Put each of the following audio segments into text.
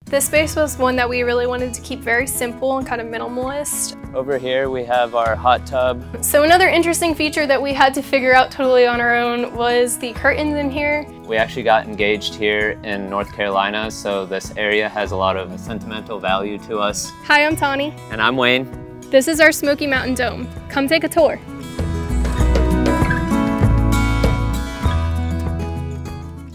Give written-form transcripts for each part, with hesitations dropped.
This space was one that we really wanted to keep very simple and kind of minimalist. Over here we have our hot tub. So another interesting feature that we had to figure out totally on our own was the curtains in here. We actually got engaged here in North Carolina, so this area has a lot of sentimental value to us. Hi, I'm Tawny. And I'm Wayne. This is our Smoky Mountain Dome. Come take a tour.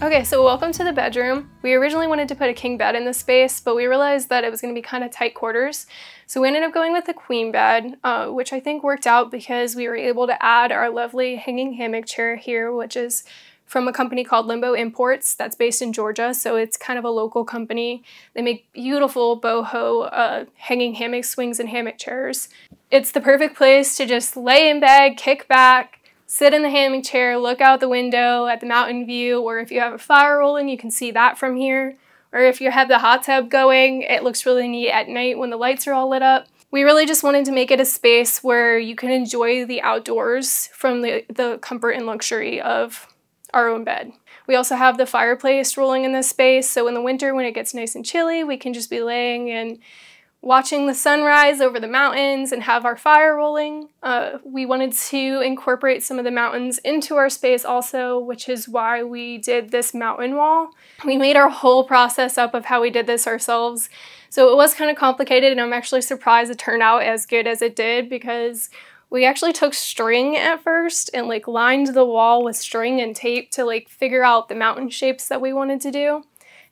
Okay, so welcome to the bedroom. We originally wanted to put a king bed in this space, but we realized that it was going to be kind of tight quarters. So we ended up going with the queen bed, which I think worked out because we were able to add our lovely hanging hammock chair here, which is from a company called Limbo Imports that's based in Georgia. So it's kind of a local company. They make beautiful boho hanging hammock swings and hammock chairs. It's the perfect place to just lay in bed, kick back, sit in the hammock chair, look out the window at the mountain view, or if you have a fire rolling, you can see that from here. Or if you have the hot tub going, it looks really neat at night when the lights are all lit up. We really just wanted to make it a space where you can enjoy the outdoors from the comfort and luxury of our own bed. We also have the fireplace rolling in this space, so in the winter when it gets nice and chilly, we can just be laying and watching the sunrise over the mountains and have our fire rolling. We wanted to incorporate some of the mountains into our space also, which is why we did this mountain wall. We made our whole process up of how we did this ourselves. So it was kind of complicated, and I'm actually surprised it turned out as good as it did because we actually took string at first and like lined the wall with string and tape to like figure out the mountain shapes that we wanted to do.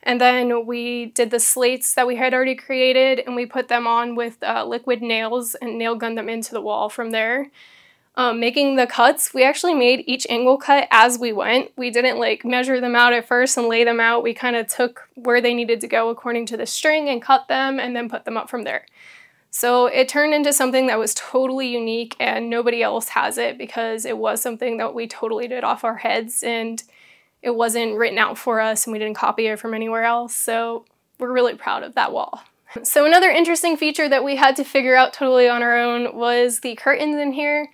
And then we did the slates that we had already created and we put them on with liquid nails and nail gunned them into the wall from there. Making the cuts, we actually made each angle cut as we went. We didn't like measure them out at first and lay them out. We kind of took where they needed to go according to the string and cut them and then put them up from there. So it turned into something that was totally unique and nobody else has it because it was something that we totally did off our heads and it wasn't written out for us and we didn't copy it from anywhere else, so we're really proud of that wall. So another interesting feature that we had to figure out totally on our own was the curtains in here.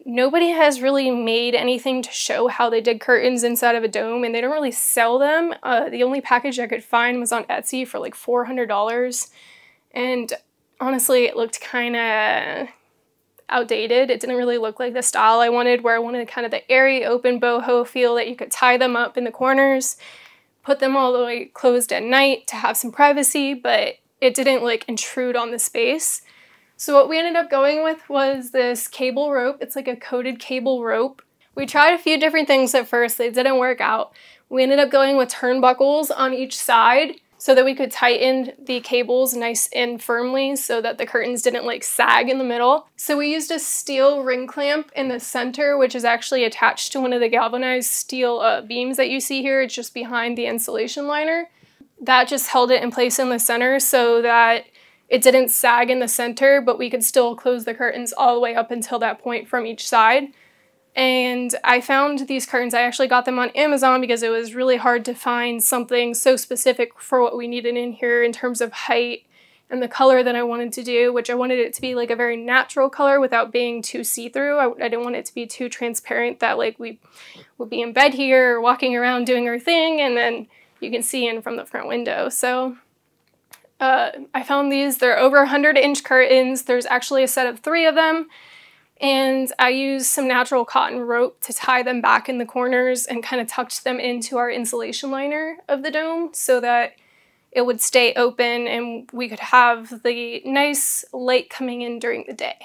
Nobody has really made anything to show how they did curtains inside of a dome, and they don't really sell them. The only package I could find was on Etsy for like $400, and honestly it looked kind of outdated. It didn't really look like the style I wanted, where I wanted kind of the airy open boho feel that you could tie them up in the corners, put them all the way closed at night to have some privacy, but it didn't like intrude on the space. So what we ended up going with was this cable rope. It's like a coated cable rope. We tried a few different things at first. They didn't work out. We ended up going with turnbuckles on each side so that we could tighten the cables nice and firmly so that the curtains didn't like sag in the middle. So we used a steel ring clamp in the center, which is actually attached to one of the galvanized steel beams that you see here. It's just behind the insulation liner. That just held it in place in the center so that it didn't sag in the center, but we could still close the curtains all the way up until that point from each side. And I found these curtains, I actually got them on Amazon because it was really hard to find something so specific for what we needed in here in terms of height and the color that I wanted to do, which I wanted it to be like a very natural color without being too see-through. I didn't want it to be too transparent that like we would be in bed here or walking around doing our thing and then you can see in from the front window. So I found these, they're over 100-inch curtains. There's actually a set of 3 of them. And I used some natural cotton rope to tie them back in the corners and kind of tucked them into our insulation liner of the dome so that it would stay open and we could have the nice light coming in during the day.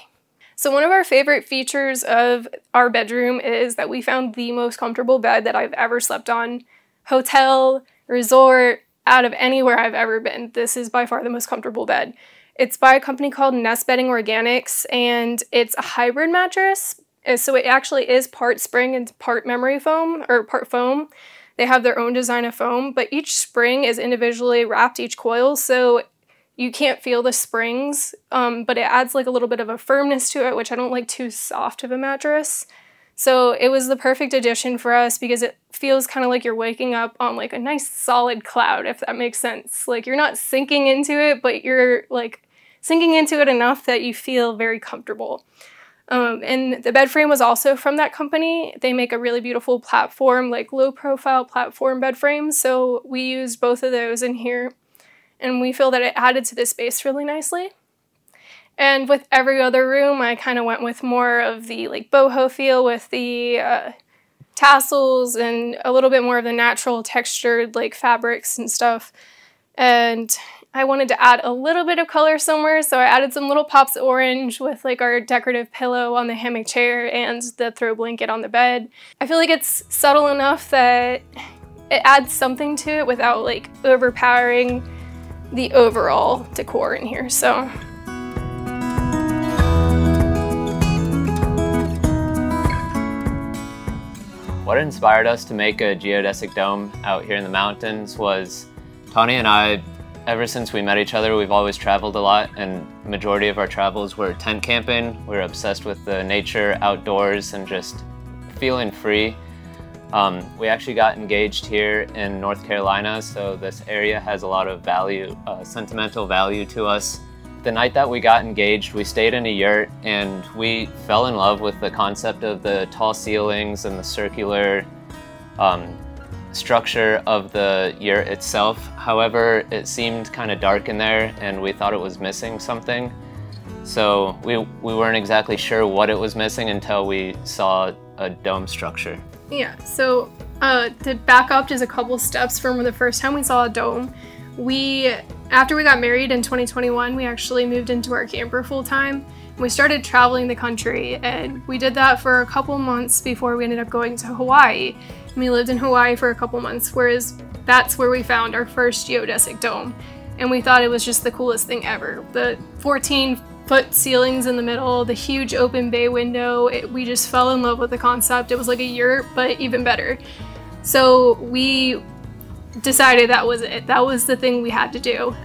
So one of our favorite features of our bedroom is that we found the most comfortable bed that I've ever slept on. Hotel, resort, out of anywhere I've ever been. This is by far the most comfortable bed. It's by a company called Nest Bedding Organics, and it's a hybrid mattress. So it actually is part spring and part memory foam, or part foam. They have their own design of foam, but each spring is individually wrapped, each coil, so you can't feel the springs, but it adds like a little bit of a firmness to it, which I don't like too soft of a mattress. So it was the perfect addition for us because it feels kind of like you're waking up on like a nice solid cloud, if that makes sense. Like you're not sinking into it, but you're like sinking into it enough that you feel very comfortable. And the bed frame was also from that company. They make a really beautiful platform, like low profile platform bed frame. So we used both of those in here. and we feel that it added to the space really nicely. And with every other room, I kind of went with more of the like boho feel with the tassels and a little bit more of the natural textured like fabrics and stuff. And I wanted to add a little bit of color somewhere, so I added some little pops of orange with like our decorative pillow on the hammock chair and the throw blanket on the bed. I feel like it's subtle enough that it adds something to it without like overpowering the overall decor in here. So what inspired us to make a geodesic dome out here in the mountains was Tawny and I. Ever since we met each other, we've always traveled a lot, and the majority of our travels were tent camping. We're obsessed with the nature, outdoors, and just feeling free. We actually got engaged here in North Carolina, so this area has a lot of value, sentimental value to us. The night that we got engaged, we stayed in a yurt, and we fell in love with the concept of the tall ceilings and the circular structure of the yurt itself. However, it seemed kind of dark in there and we thought it was missing something. So we weren't exactly sure what it was missing until we saw a dome structure. yeah, so to back up just a couple steps from the first time we saw a dome, after we got married in 2021, we actually moved into our camper full time. We started traveling the country, and we did that for a couple months before we ended up going to Hawaii. And we lived in Hawaii for a couple months, whereas that's where we found our first geodesic dome. And we thought it was just the coolest thing ever. The 14-foot ceilings in the middle, the huge open bay window, we just fell in love with the concept. It was like a yurt, but even better. So we decided that was it. That was the thing we had to do.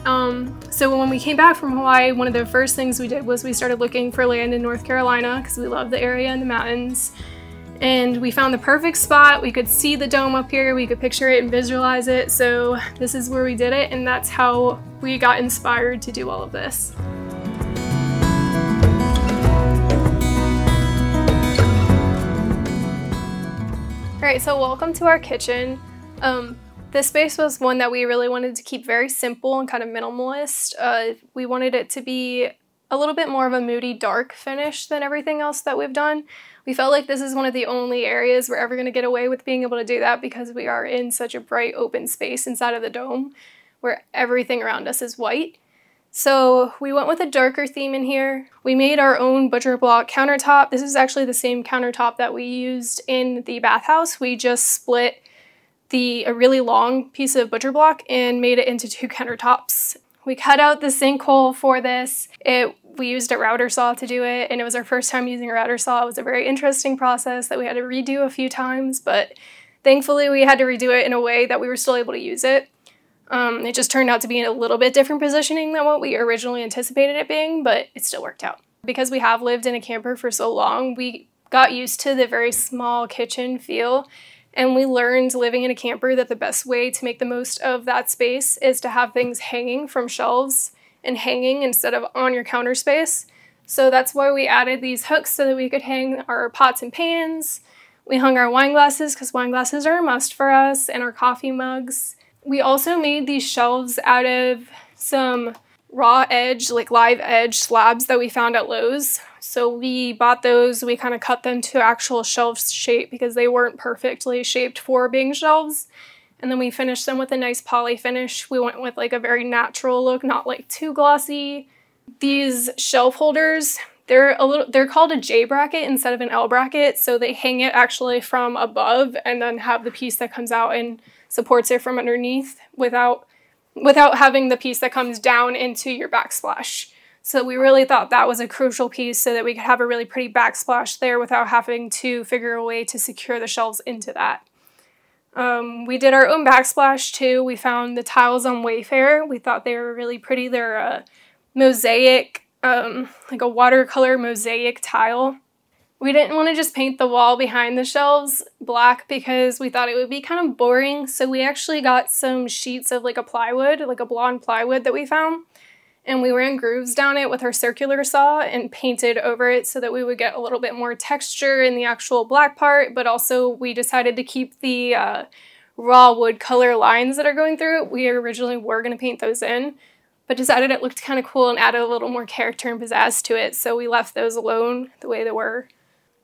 So when we came back from Hawaii, one of the first things we did was we started looking for land in North Carolina because we love the area and the mountains. And we found the perfect spot. We could see the dome up here, we could picture it and visualize it. So this is where we did it, and that's how we got inspired to do all of this. All right, so welcome to our kitchen. This space was one that we really wanted to keep very simple and kind of minimalist. We wanted it to be a little bit more of a moody, dark finish than everything else that we've done. We felt like this is one of the only areas we're ever going to get away with being able to do that because we are in such a bright open space inside of the dome where everything around us is white. So we went with a darker theme in here. We made our own butcher block countertop. This is actually the same countertop that we used in the bathhouse. We just split a really long piece of butcher block and made it into 2 countertops. We cut out the sinkhole for this. We used a router saw to do it, and it was our first time using a router saw. It was a very interesting process that we had to redo a few times, but thankfully we had to redo it in a way that we were still able to use it. It just turned out to be in a little bit different positioning than what we originally anticipated it being, but it still worked out. Because we have lived in a camper for so long, we got used to the very small kitchen feel. And we learned living in a camper that the best way to make the most of that space is to have things hanging from shelves and hanging instead of on your counter space. So that's why we added these hooks so that we could hang our pots and pans. We hung our wine glasses because wine glasses are a must for us, and our coffee mugs. We also made these shelves out of some raw edge, like live edge slabs that we found at Lowe's. So we bought those, we kind of cut them to actual shelf shape because they weren't perfectly shaped for being shelves. And then we finished them with a nice poly finish. We went with like a very natural look, not like too glossy. These shelf holders, they're called a J bracket instead of an L bracket. So they hang it actually from above and then have the piece that comes out and supports it from underneath without having the piece that comes down into your backsplash. So we really thought that was a crucial piece so that we could have a really pretty backsplash there without having to figure a way to secure the shelves into that. We did our own backsplash too. We found the tiles on Wayfair. We thought they were really pretty. They're a mosaic, like a watercolor mosaic tile. We didn't want to just paint the wall behind the shelves black because we thought it would be kind of boring. So we actually got some sheets of like a plywood, like a blonde plywood that we found. And we ran grooves down it with our circular saw and painted over it so that we would get a little bit more texture in the actual black part, but also we decided to keep the raw wood color lines that are going through it. We originally were going to paint those in, but decided it looked kind of cool and added a little more character and pizzazz to it, so we left those alone the way they were.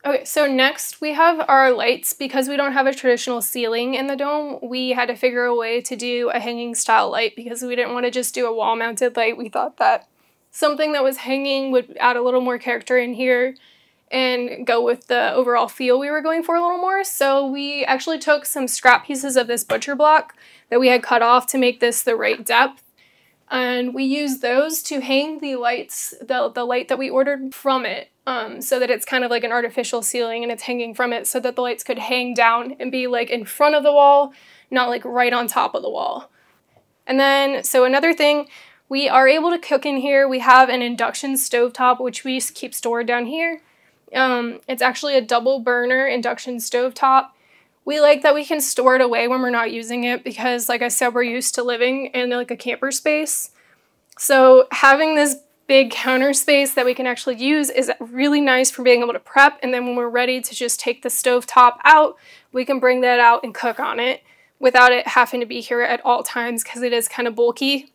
Okay, so next we have our lights. Because we don't have a traditional ceiling in the dome, we had to figure a way to do a hanging style light because we didn't want to just do a wall mounted light. We thought that something that was hanging would add a little more character in here and go with the overall feel we were going for a little more. So we actually took some scrap pieces of this butcher block that we had cut off to make this the right depth. And we used those to hang the lights, the light that we ordered from it, so that it's kind of like an artificial ceiling and it's hanging from it so that the lights could hang down and be like in front of the wall, not like right on top of the wall. And then, so another thing, we are able to cook in here. We have an induction stovetop, which we keep stored down here. It's actually a double burner induction stovetop. We like that we can store it away when we're not using it because, like I said, we're used to living in like a camper space. So having this big counter space that we can actually use is really nice for being able to prep, and then when we're ready to just take the stove top out, we can bring that out and cook on it without it having to be here at all times because it is kind of bulky.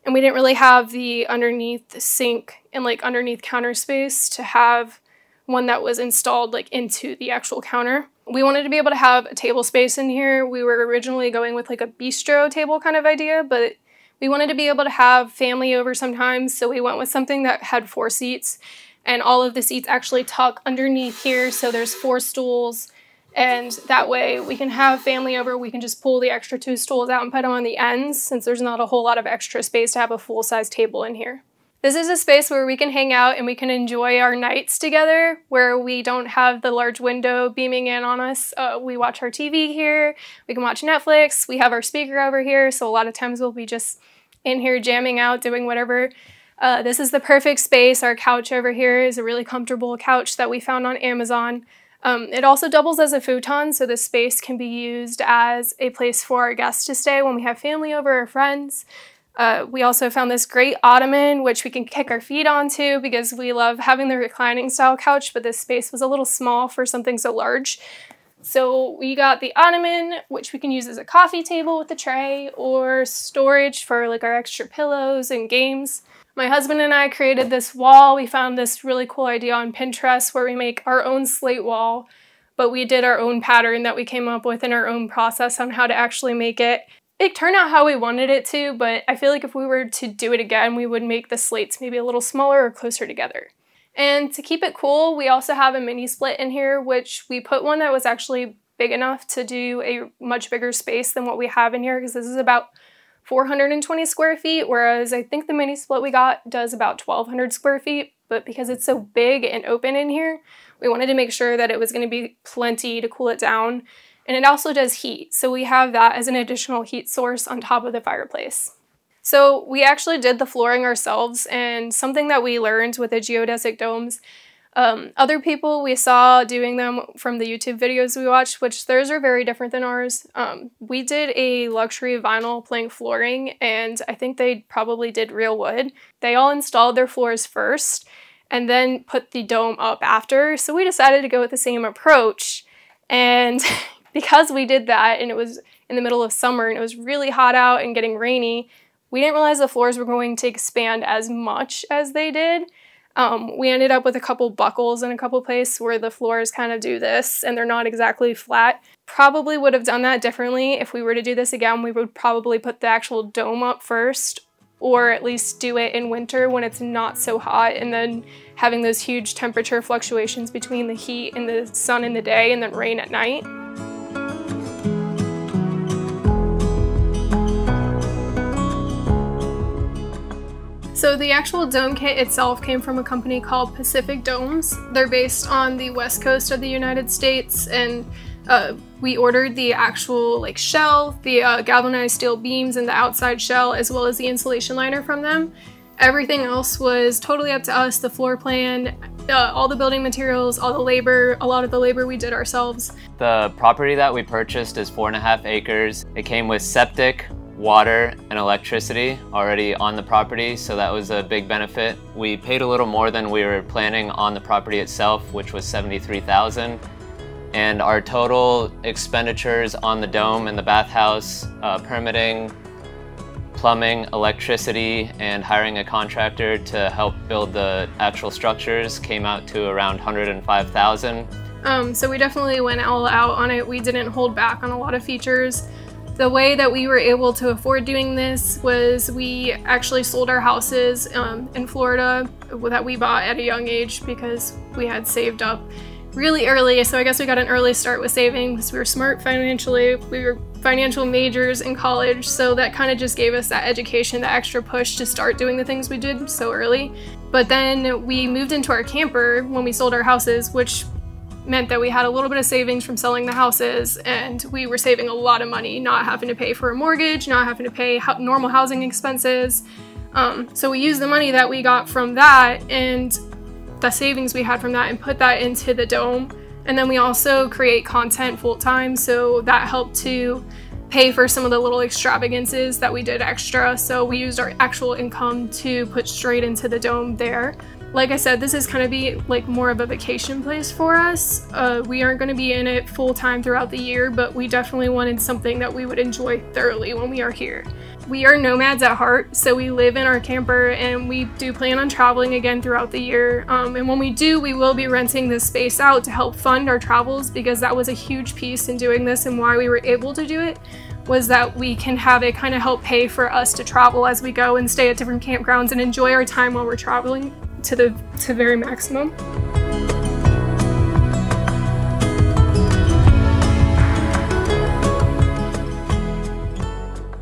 And we didn't really have the underneath the sink and like underneath counter space to have one that was installed like into the actual counter. We wanted to be able to have a table space in here. We were originally going with like a bistro table kind of idea, but we wanted to be able to have family over sometimes, so we went with something that had 4 seats, and all of the seats actually tuck underneath here, so there's 4 stools, and that way we can have family over. We can just pull the extra 2 stools out and put them on the ends, since there's not a whole lot of extra space to have a full-size table in here. This is a space where we can hang out and we can enjoy our nights together, where we don't have the large window beaming in on us. We watch our TV here, we can watch Netflix, we have our speaker over here, so a lot of times we'll be just in here jamming out, doing whatever. This is the perfect space. Our couch over here is a really comfortable couch that we found on Amazon. It also doubles as a futon, so this space can be used as a place for our guests to stay when we have family over or friends. We also found this great ottoman, which we can kick our feet onto because we love having the reclining style couch, but this space was a little small for something so large. So we got the ottoman, which we can use as a coffee table with a tray or storage for like our extra pillows and games. My husband and I created this wall. We found this really cool idea on Pinterest where we make our own slate wall, but we did our own pattern that we came up with in our own process on how to actually make it. It turned out how we wanted it to, but I feel like if we were to do it again, we would make the slates maybe a little smaller or closer together. And to keep it cool, we also have a mini split in here, which we put one that was actually big enough to do a much bigger space than what we have in here, because this is about 420 square feet, whereas I think the mini split we got does about 1,200 square feet, but because it's so big and open in here, we wanted to make sure that it was going to be plenty to cool it down. And it also does heat, so we have that as an additional heat source on top of the fireplace. So we actually did the flooring ourselves, and something that we learned with the geodesic domes, other people we saw doing them from the YouTube videos we watched, which theirs are very different than ours. We did a luxury vinyl plank flooring, and I think they probably did real wood. They all installed their floors first and then put the dome up after, so we decided to go with the same approach. And because we did that and it was in the middle of summer and it was really hot out and getting rainy, we didn't realize the floors were going to expand as much as they did. We ended up with a couple buckles in a couple places where the floors kind of do this and they're not exactly flat. Probably would have done that differently. If we were to do this again, we would probably put the actual dome up first, or at least do it in winter when it's not so hot, and then having those huge temperature fluctuations between the heat and the sun in the day and then rain at night. So the actual dome kit itself came from a company called Pacific Domes. They're based on the west coast of the United States, and we ordered the actual like shell, the galvanized steel beams and the outside shell, as well as the insulation liner from them. Everything else was totally up to us, the floor plan, all the building materials, all the labor. A lot of the labor we did ourselves. The property that we purchased is 4.5 acres. It came with septic, water, and electricity already on the property, so that was a big benefit. We paid a little more than we were planning on the property itself, which was $73,000. And our total expenditures on the dome and the bathhouse, permitting, plumbing, electricity, and hiring a contractor to help build the actual structures came out to around $105,000. So we definitely went all out on it. We didn't hold back on a lot of features. The way that we were able to afford doing this was we actually sold our houses in Florida that we bought at a young age because we had saved up really early. So I guess we got an early start with savings. We were smart financially. We were financial majors in college. So that kind of just gave us that education, that extra push to start doing the things we did so early. But then we moved into our camper when we sold our houses, which meant that we had a little bit of savings from selling the houses, and we were saving a lot of money, not having to pay for a mortgage, not having to pay normal housing expenses. So we used the money that we got from that and the savings we had from that and put that into the dome. And then we also create content full-time, so that helped to pay for some of the little extravagances that we did extra. So we used our actual income to put straight into the dome there. Like I said, this is kind of be like more of a vacation place for us. We aren't going to be in it full-time throughout the year, but we definitely wanted something that we would enjoy thoroughly when we are here. We are nomads at heart, so we live in our camper and we do plan on traveling again throughout the year. And when we do, we will be renting this space out to help fund our travels, because that was a huge piece in doing this, and why we were able to do it was that we can have it kind of help pay for us to travel as we go and stay at different campgrounds and enjoy our time while we're traveling to the very maximum.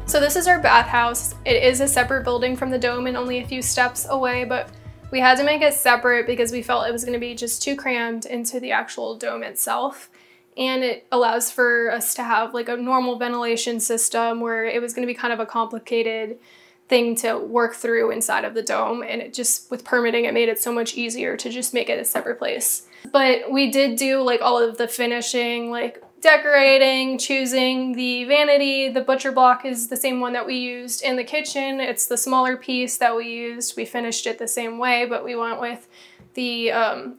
So this is our bathhouse. It is a separate building from the dome and only a few steps away, but we had to make it separate because we felt it was going to be just too crammed into the actual dome itself. And it allows for us to have like a normal ventilation system, where it was going to be kind of a complicated thing to work through inside of the dome, and it just, with permitting, it made it so much easier to just make it a separate place. But we did do like all of the finishing, like decorating, choosing the vanity. The butcher block is the same one that we used in the kitchen. It's the smaller piece that we used. We finished it the same way, but we went with the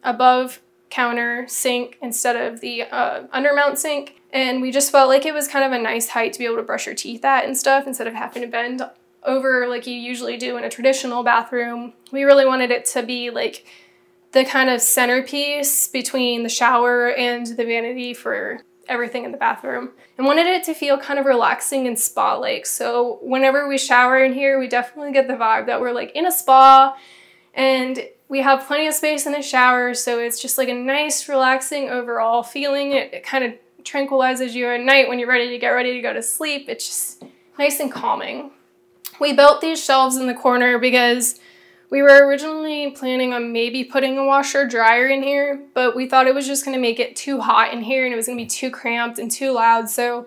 above counter sink instead of the undermount sink. And we just felt like it was kind of a nice height to be able to brush your teeth at and stuff instead of having to bend over like you usually do in a traditional bathroom. We really wanted it to be like the kind of centerpiece between the shower and the vanity for everything in the bathroom, and wanted it to feel kind of relaxing and spa-like. So whenever we shower in here, we definitely get the vibe that we're like in a spa, and we have plenty of space in the shower, so it's just like a nice relaxing overall feeling. It kind of tranquilizes you at night when you're ready to get ready to go to sleep. It's just nice and calming. We built these shelves in the corner because we were originally planning on maybe putting a washer dryer in here, but we thought it was just going to make it too hot in here and it was going to be too cramped and too loud. So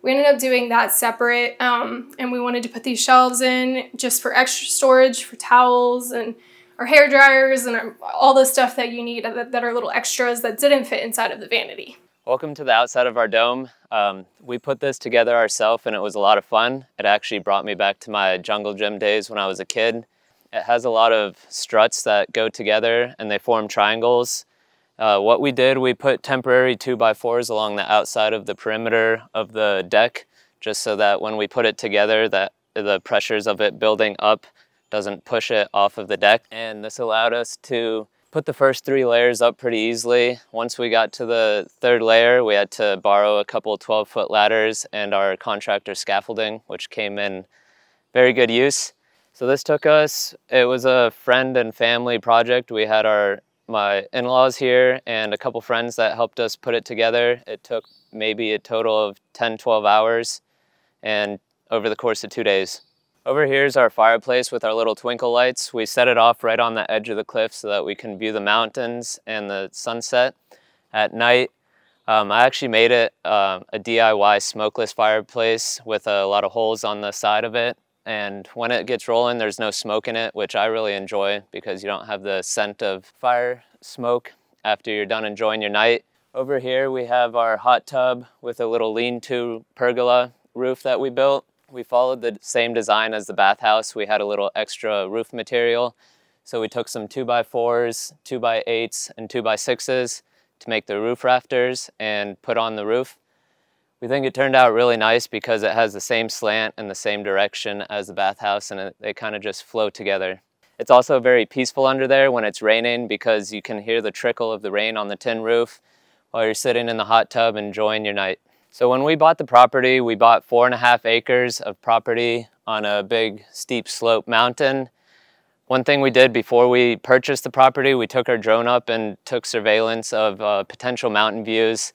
we ended up doing that separate, and we wanted to put these shelves in just for extra storage for towels and our hair dryers and all the stuff that you need that are little extras that didn't fit inside of the vanity. Welcome to the outside of our dome. We put this together ourselves and it was a lot of fun. It actually brought me back to my jungle gym days when I was a kid. It has a lot of struts that go together and they form triangles. What we did, we put temporary 2x4s along the outside of the perimeter of the deck, just so that when we put it together, that the pressures of it building up doesn't push it off of the deck. And this allowed us to put the first 3 layers up pretty easily. Once we got to the 3rd layer, we had to borrow a couple 12-foot ladders and our contractor scaffolding, which came in very good use. So this took us, it was a friend and family project. We had my in-laws here and a couple friends that helped us put it together. It took maybe a total of 10-12 hours and over the course of 2 days. Over here is our fireplace with our little twinkle lights. We set it off right on the edge of the cliff so that we can view the mountains and the sunset at night. I actually made it a DIY smokeless fireplace with a lot of holes on the side of it. And when it gets rolling, there's no smoke in it, which I really enjoy because you don't have the scent of fire smoke after you're done enjoying your night. Over here, we have our hot tub with a little lean-to pergola roof that we built. We followed the same design as the bathhouse. We had a little extra roof material. So we took some 2x4s, 2x8s, and 2x6s, to make the roof rafters and put on the roof. We think it turned out really nice because it has the same slant and the same direction as the bathhouse, and they kind of just flow together. It's also very peaceful under there when it's raining because you can hear the trickle of the rain on the tin roof while you're sitting in the hot tub enjoying your night. So when we bought the property, we bought 4.5 acres of property on a big steep slope mountain. One thing we did before we purchased the property, we took our drone up and took surveillance of potential mountain views.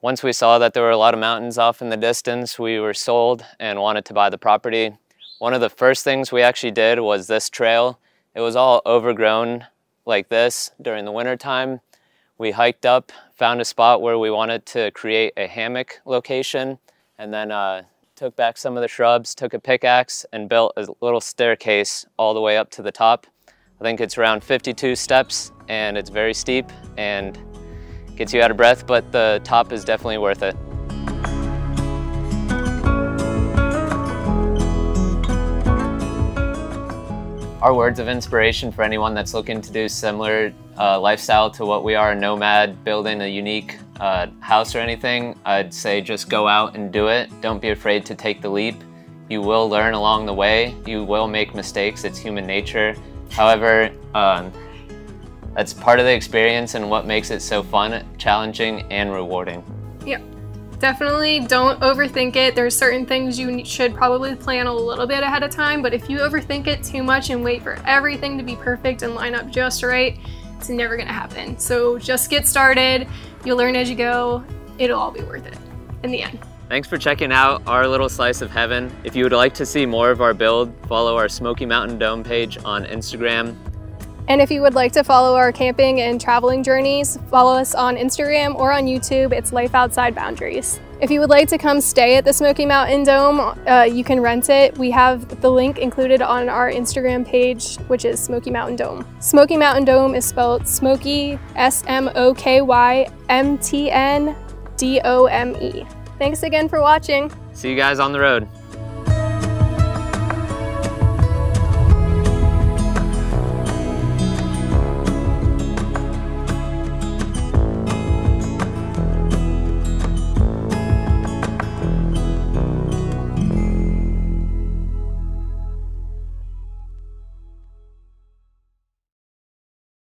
Once we saw that there were a lot of mountains off in the distance, we were sold and wanted to buy the property. One of the first things we actually did was this trail. It was all overgrown like this during the winter time. We hiked up, found a spot where we wanted to create a hammock location, and then took back some of the shrubs, took a pickaxe, and built a little staircase all the way up to the top. I think it's around 52 steps, and it's very steep and gets you out of breath, but the top is definitely worth it. Our words of inspiration for anyone that's looking to do similar lifestyle to what we are, a nomad, building a unique house or anything, I'd say just go out and do it. Don't be afraid to take the leap. You will learn along the way. You will make mistakes. It's human nature. However, that's part of the experience and what makes it so fun, challenging, and rewarding. Yeah. Definitely don't overthink it. There's certain things you should probably plan a little bit ahead of time, but if you overthink it too much and wait for everything to be perfect and line up just right, it's never gonna happen. So just get started. You'll learn as you go. It'll all be worth it in the end. Thanks for checking out our little slice of heaven. If you would like to see more of our build, follow our Smoky Mountain Dome page on Instagram. And if you would like to follow our camping and traveling journeys, follow us on Instagram or on YouTube. It's Life Outside Boundaries. If you would like to come stay at the Smoky Mountain Dome, you can rent it. We have the link included on our Instagram page, which is Smoky Mountain Dome. Smoky Mountain Dome is spelled Smoky, S-M-O-K-Y-M-T-N-D-O-M-E. Thanks again for watching. See you guys on the road.